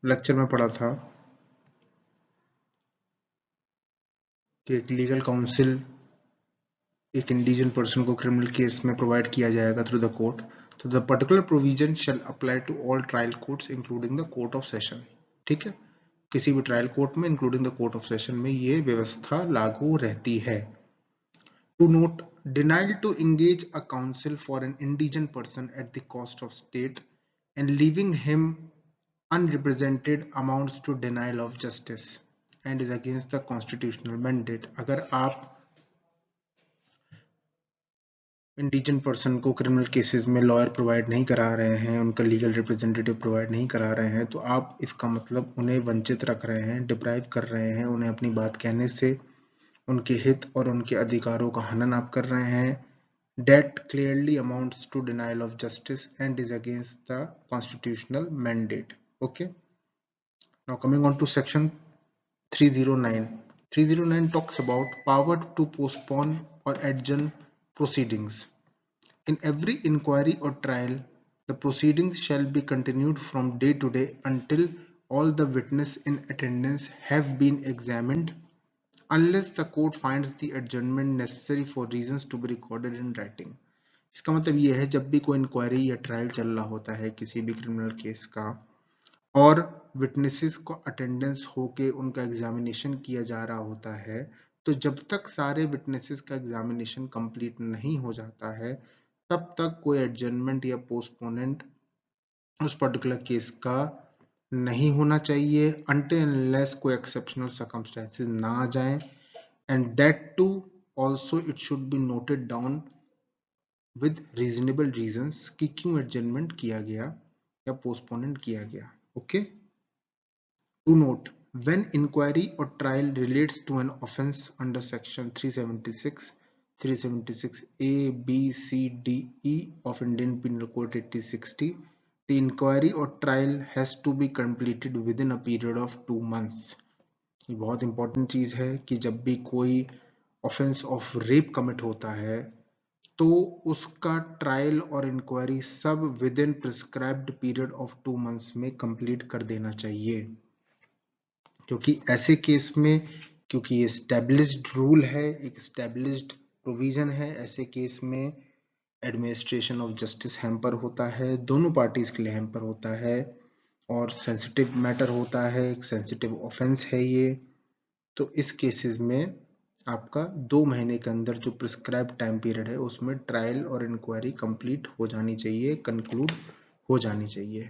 Lecture में पढ़ा था कि एक लीगल काउंसिल एक इंडिविजुअल पर्सन को क्रिमिनल केस में प्रोवाइड किया जाएगा थ्रू द कोर्ट, तो the particular provision shall apply to all trial courts including the court of session. ठीक है, किसी भी ट्रायल कोर्ट में including the court of session में ये व्यवस्था लागू रहती है। To note, denial to engage a counsel for an indigent person at the cost of state and leaving him unrepresented amounts to denial of justice and is against the constitutional mandate। अगर आप indigent person को criminal cases में lawyer provide नहीं करा रहे हैं, उनका legal representative provide नहीं करा रहे हैं, तो आप इसका मतलब उन्हें वंचित रख रहे हैं, डिप्राइव कर रहे हैं, उन्हें अपनी बात कहने से, उनके हित और उनके अधिकारों का हनन आप कर रहे हैं। That clearly amounts to denial of justice and is against the constitutional mandate। Okay, now coming on to section 309। 309 talks about power to postpone or adjourn proceedings। In every inquiry or trial, the proceedings shall be continued from day to day until all the witnesses in attendance have been examined, unless the court finds the adjournment necessary for reasons to be recorded in writing। इसका मतलब ये है, जब भी कोई inquiry या trial चल रहा होता है किसी भी क्रिमिनल केस का और विटनेसेस को अटेंडेंस होके उनका एग्जामिनेशन किया जा रहा होता है, तो जब तक सारे विटनेसेस का एग्जामिनेशन कंप्लीट नहीं हो जाता है तब तक कोई एडजर्नमेंट या पोस्टपोनेंट उस पर्टिकुलर केस का नहीं होना चाहिए until unless कोई एक्सेप्शनल सर्कमस्टेंसेस ना आ जाएं, and that too also it should be noted down with reasonable reasons कि क्यों एडजर्नमेंट किया गया या पोस्टपोनेंट किया गया। Okay, to note, when inquiry or trial relates to an offense under section 376, 376A, B, C, D, E of Indian Penal Code 1860, the inquiry or trial has to be completed within a period of 2 months। ये बहुत important चीज है कि जब भी कोई offence of rape commit होता है तो उसका ट्रायल और इंक्वायरी सब with in prescribed period of 2 months में कंप्लीट कर देना चाहिए, क्योंकि ऐसे केस में, क्योंकि ये एस्टेब्लिश्ड रूल है, एक एस्टेब्लिश्ड प्रोविजन है, ऐसे केस में एडमिनिस्ट्रेशन ऑफ जस्टिस हैम्पर होता है, दोनों पार्टीज के लिए हैम्पर होता है और सेंसिटिव मैटर होता है, एक सेंसिटिव ऑफेंस है ये। तो इस केसेस में आपका 2 महीने के अंदर जो प्रिस्क्राइब टाइम पीरियड है उसमें ट्रायल और इंक्वायरी कंप्लीट हो जानी चाहिए, कंक्लूड हो जानी चाहिए।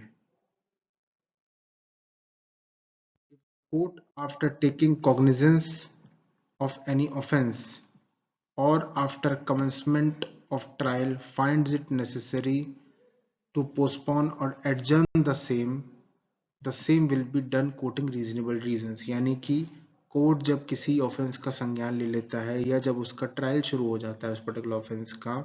Court after taking cognizance of any offense or after commencement of trial finds it necessary to postpone or adjourn the same will be done quoting reasonable reasons। यानी कि court जब किसी ऑफेंस का संज्ञान ले लेता है या जब उसका ट्रायल शुरू हो जाता है उस पर्टिकुलर ऑफेंस का,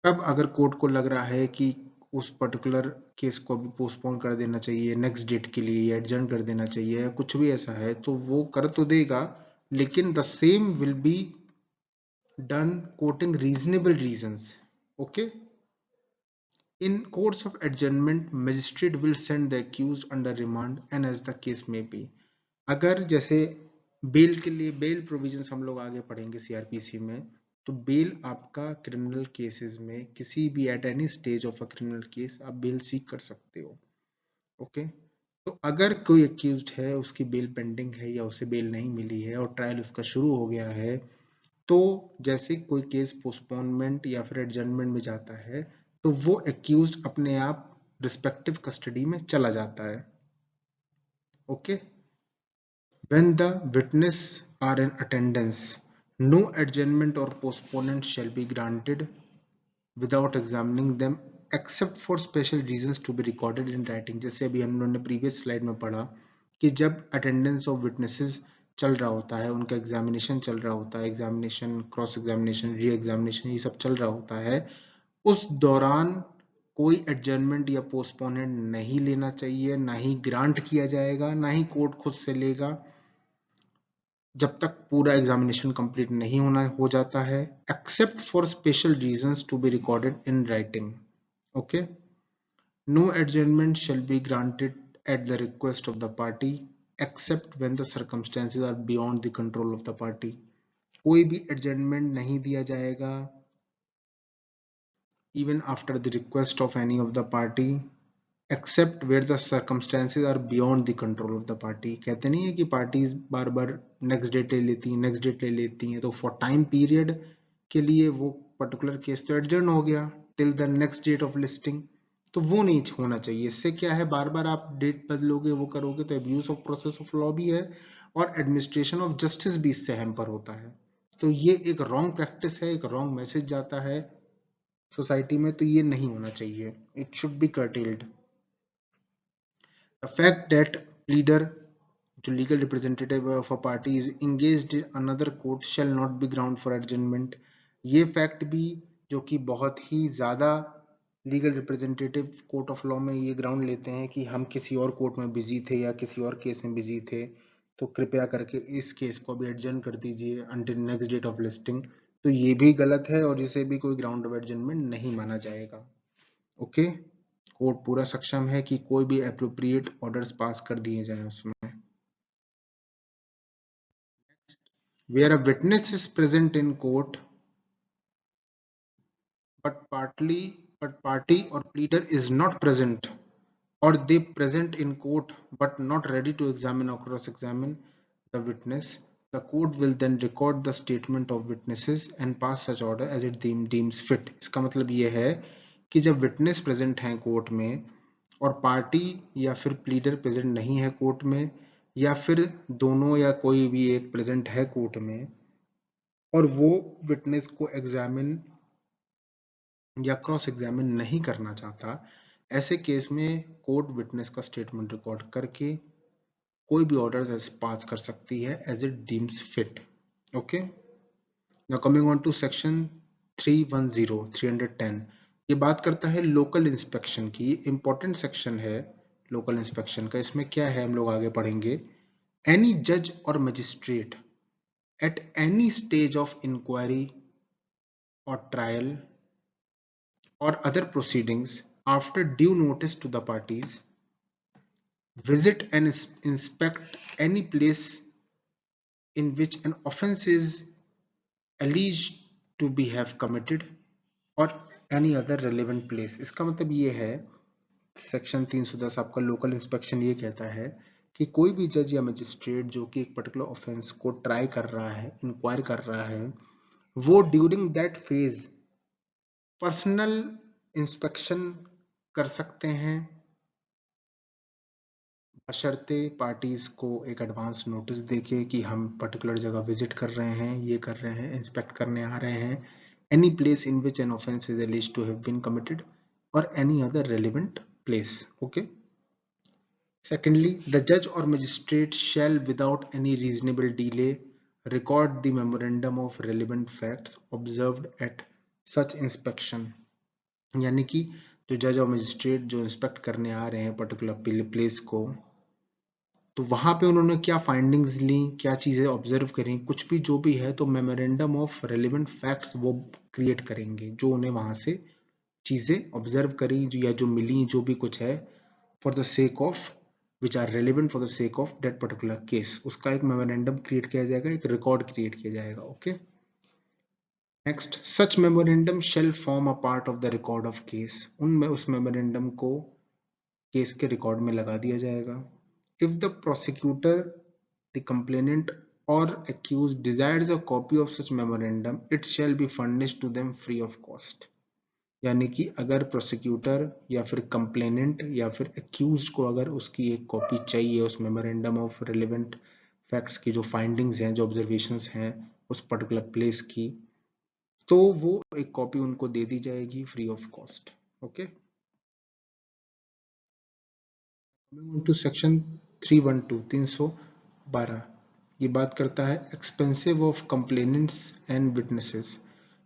तब अगर कोर्ट को लग रहा है कि उस पर्टिकुलर केस को अभी पोस्टपोन कर देना चाहिए नेक्स्ट डेट के लिए या एडजर्न कर देना चाहिए, कुछ भी ऐसा है तो वो कर तो देगा, लेकिन the same will be done quoting reasonable reasons. Okay, in courts of adjournment magistrate will send the accused under remand and as the case में बी। अगर जैसे बेल के लिए बेल प्रोविजंस हम लोग आगे पढ़ेंगे सीआरपीसी में, तो बेल आपका क्रिमिनल केसेस में किसी भी at any stage of a criminal case आप बेल सीख कर सकते हो। ओके, तो अगर कोई अक्यूज्ड है, उसकी बेल पेंडिंग है या उसे बेल नहीं मिली है और ट्रायल उसका शुरू हो गया है, तो जैसे कोई केस पोस्टपोनमेंट या फिर एडजर्नमेंट में जाता है तो वो एक्यूज्ड अपने आप रिस्पेक्टिव कस्टडी में चला जाता है। Okay, when the witness are in attendance, no adjournment or postponement shall be granted without examining them except for special reasons to be recorded in writing। जैसे अभी हम लोगों ने प्रीवियस स्लाइड में पढ़ा कि जब अटेंडेंस ऑफ विटनेसेस चल रहा होता है, उनका एग्जामिनेशन चल रहा होता है, examination, cross examination, re examination, ये सब चल रहा होता है, उस दौरान कोई एडजर्नमेंट या पोस्टपोनेंट नहीं लेना चाहिए, ना ही ग्रांट किया जाएगा, ना ही कोर्ट खुद से लेगा जब तक पूरा एग्जामिनेशन कंप्लीट नहीं हो जाता है, except for special reasons to be recorded in writing. Okay, no adjournment shall be granted at the request of the party except when the circumstances are beyond the control of the party. कोई भी adjournment नहीं दिया जाएगा even after the request of any of the party except where the circumstances are beyond the control of the party. कहते नहीं है कि parties बार बार next date ले लेती हैं तो फॉर टाइम पीरियड के लिए वो पर्टिकुलर केस तो एडजर्न हो गया till the next date of listing, तो वो नहीं होना चाहिए। इससे क्या है, बार बार आप डेट बदलोगे वो करोगे तो abuse of process of law भी है और एडमिनिस्ट्रेशन ऑफ जस्टिस भी इससे हैम्पर होता है। तो ये एक रॉन्ग प्रैक्टिस है, एक रॉन्ग मैसेज जाता है सोसाइटी में, तो ये नहीं होना चाहिए। It should B curtailed. The fact that pleader to legal representative of a party is engaged in another court shall not be ground for adjournment। ये फैक्ट भी जो कि बहुत ही ज़्यादा legal representative court of law में ये ground लेते हैं कि हम किसी और कोर्ट में बिजी थे या किसी और केस में बिजी थे, तो कृपया करके इस केस को भी एडजर्न कर दीजिए until next date of listing, तो ये भी गलत है और इसे भी कोई ग्राउंड ऑफ एडजर्नमेंट नहीं माना जाएगा। ओके, कोर्ट पूरा सक्षम है कि कोई भी एप्रोप्रिएट ऑर्डर्स पास कर दिए जाएं उसमें। Where a witness is present in court but party or pleader is not present, or they present in court but not ready to examine or cross-examine the witness, the court will then record the statement of witnesses and pass such order as it deems fit। इसका मतलब ये है कि जब witness present हैं court में और party या फिर प्लीडर प्रेजेंट नहीं है कोर्ट में, या फिर दोनों या कोई भी एक प्रेजेंट है कोर्ट में और वो विटनेस को एग्जामिन या क्रॉस एग्जामिन नहीं करना चाहता, ऐसे केस में कोर्ट विटनेस का स्टेटमेंट रिकॉर्ड करके कोई भी ऑर्डर पास कर सकती है as it deems fit. Okay, now coming on to section 310 ये बात करता है लोकल इंस्पेक्शन की। इंपॉर्टेंट सेक्शन है लोकल इंस्पेक्शन का। इसमें क्या है हम लोग आगे पढ़ेंगे। एनी जज और magistrate at any stage of inquiry or trial or other proceedings after due notice to the parties visit and inspect any place in which an offence is alleged to be have committed or any other relevant place। इसका मतलब ये है section 310 आपका local inspection ये कहता है कि कोई भी जज या मजिस्ट्रेट जो कि एक पर्टिकुलर ऑफेंस को ट्राई कर रहा है, इंक्वायर कर रहा है, वो during that phase personal inspection कर सकते हैं बशर्ते पार्टीज को एक एडवांस नोटिस देके कि हम पर्टिकुलर जगह विजिट कर रहे हैं, ये कर रहे हैं, इंस्पेक्ट करने आ रहे हैं। Any place in which an offence is alleged to have been committed or any other relevant place। okay, secondly, the judge or magistrate shall without any reasonable delay record the memorandum of relevant facts observed at such inspection। यानी कि जो जज और magistrate जो inspect करने आ रहे हैं particular place को, तो वहां पे उन्होंने क्या फाइंडिंग्स ली, क्या चीजें ऑब्जर्व करी, कुछ भी जो भी है, तो मेमोरेंडम ऑफ रेलिवेंट फैक्ट्स वो क्रिएट करेंगे जो उन्हें वहां से चीजें ऑब्जर्व करी या जो मिली, जो भी कुछ है, for the sake of which are relevant for the sake of that particular case, उसका एक मेमोरेंडम क्रिएट किया जाएगा, एक रिकॉर्ड क्रिएट किया जाएगा। Okay, next, such memorandum shall form a part of the record of case. उनमें उस memorandum को केस के रिकॉर्ड में लगा दिया जाएगा। If the prosecutor, the complainant or accused desires a copy of such memorandum, it shall be furnished to them free of cost। यानी कि अगर प्रोसिक्यूटर या फिर कंप्लेनेंट या फिर एक्यूज को अगर उसकी एक कॉपी चाहिए उस मेमोरेंडम ऑफ रिलेवेंट फैक्ट्स की, जो फाइंडिंग्स हैं, जो ऑब्जर्वेशंस हैं उस पर्टिकुलर प्लेस की, तो वो एक कॉपी उनको दे दी जाएगी free of cost. Okay, to section 312 ये बात करता है expensive of complainants and witnesses.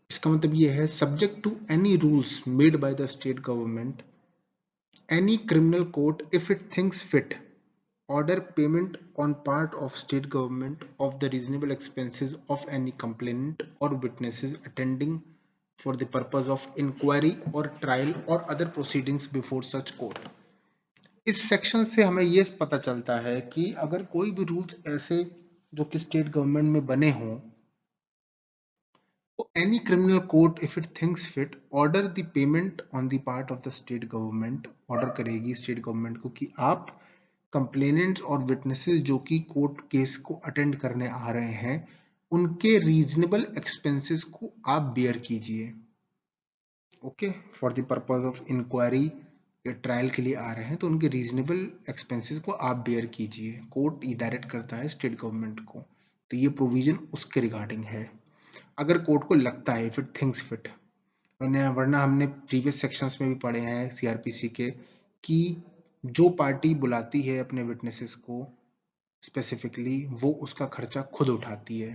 इसका मतलब ये है subject to any rules made by the state government, any criminal court if it thinks fit order payment on part of state government of the reasonable expenses of any complainant or witnesses attending for the purpose of inquiry or trial or other proceedings before such court। इस section से हमें ये पता चलता है कि अगर कोई भी रूल्स ऐसे जो कि स्टेट गवर्नमेंट में बने हों, तो any criminal court if it thinks fit order the payment on the part of the state government, order करेगी स्टेट गवर्नमेंट को कि आप कंप्लेनेंट्स और विटनेसेस जो कि कोर्ट केस को अटेंड करने आ रहे हैं उनके रीजनेबल एक्सपेंसेस को आप बेयर कीजिए। Okay, for the purpose of inquiry, trial के लिए आ रहे हैं तो उनके रीजनेबल एक्सपेंसेस को आप बेयर कीजिए। कोर्ट ये डायरेक्ट करता है स्टेट गवर्नमेंट को, तो ये प्रोविजन उसके रिगार्डिंग है अगर कोर्ट को लगता है, इफ इट थिंक्स फिट। वरना हमने प्रीवियस सेक्शंस में भी पढ़े हैं सीआरपीसी के कि जो पार्टी बुलाती है अपने विटनेसेस को स्पेसिफिकली वो उसका खर्चा खुद उठाती है,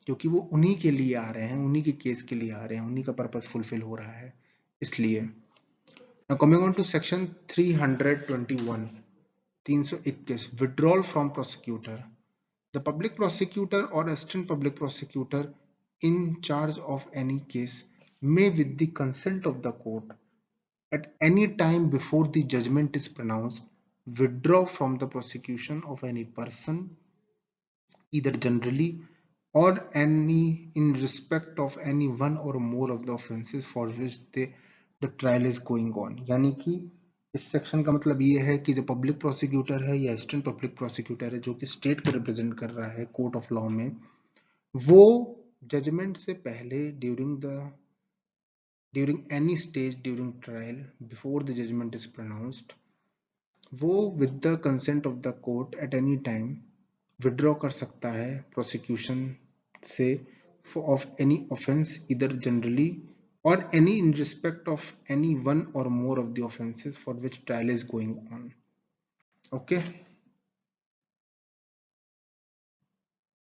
क्योंकि वो उन्हीं के लिए आ रहे हैं, उन्हीं के केस के लिए आ रहे हैं, उन्हीं का पर्पस फुलफिल हो रहा है इसलिए। Now coming on to section 321, 321, withdrawal from prosecutor. The public prosecutor or assistant public prosecutor in charge of any case may, with the consent of the court, at any time before the judgment is pronounced, withdraw from the prosecution of any person, either generally or any in respect of any one or more of the offenses for which the trial is going on। यानी कि इस section का मतलब ये है कि जो public prosecutor है या असिस्टेंट पब्लिक प्रोसिक्यूटर है जो कि स्टेट को रिप्रेजेंट कर रहा है कोर्ट ऑफ लॉ में, वो जजमेंट से पहले during any stage during trial before the judgment is pronounced, वो with the consent of the court at any time withdraw कर सकता है प्रोसिक्यूशन से ऑफ एनी ऑफेंस इधर generally or any in respect of any one or more of the offences for which trial is going on. Okay,